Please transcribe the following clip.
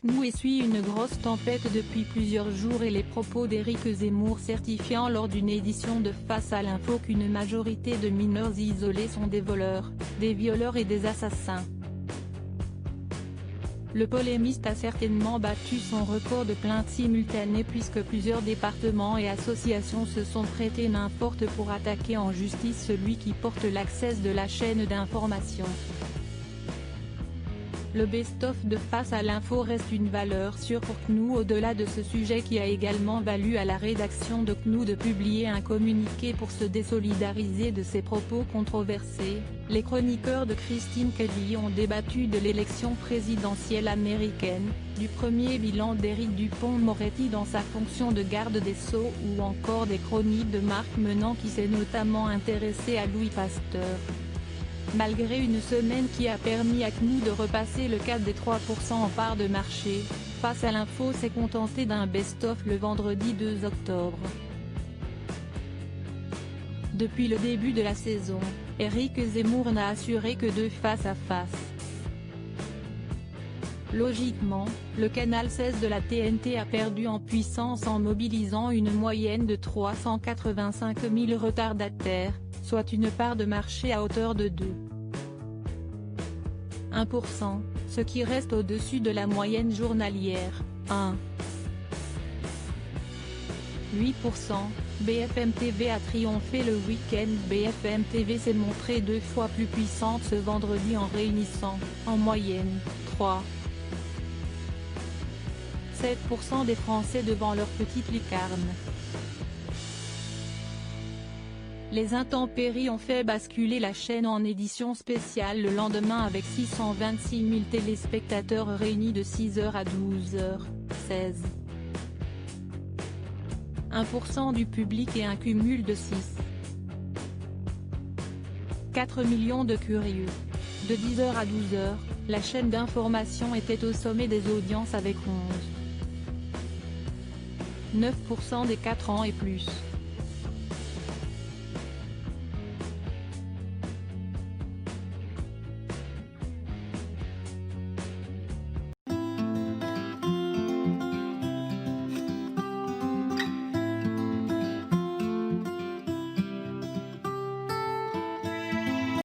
CNews essuie une grosse tempête depuis plusieurs jours et les propos d'Éric Zemmour certifiant lors d'une édition de Face à l'info qu'une majorité de mineurs isolés sont des voleurs, des violeurs et des assassins. Le polémiste a certainement battu son record de plaintes simultanées puisque plusieurs départements et associations se sont prêtés main-forte pour attaquer en justice celui qui porte l'accès de la chaîne d'information. Le best-of de Face à l'info reste une valeur sûre pour CNews au-delà de ce sujet qui a également valu à la rédaction de CNews de publier un communiqué pour se désolidariser de ces propos controversés. Les chroniqueurs de Christine Kelly ont débattu de l'élection présidentielle américaine, du premier bilan d'Éric Dupond-Moretti dans sa fonction de garde des Sceaux ou encore des chroniques de Marc Menant qui s'est notamment intéressé à Louis Pasteur. Malgré une semaine qui a permis à CNews de repasser le cap des 3% en part de marché, Face à l'info s'est contenté d'un best-of le vendredi 2 octobre. Depuis le début de la saison, Éric Zemmour n'a assuré que 2 face-à-face. Logiquement, le canal 16 de la TNT a perdu en puissance en mobilisant une moyenne de 385 000 retardataires, soit une part de marché à hauteur de 2,1%, ce qui reste au-dessus de la moyenne journalière, 1,8%. BFM TV a triomphé le week-end. BFM TV s'est montrée 2 fois plus puissante ce vendredi en réunissant, en moyenne, 3,7% des Français devant leur petite lucarne. Les intempéries ont fait basculer la chaîne en édition spéciale le lendemain avec 626 000 téléspectateurs réunis de 6h à 12h16. 1% du public et un cumul de 6,4 millions de curieux. De 10h à 12h, la chaîne d'information était au sommet des audiences avec 11,9% des 4 ans et plus.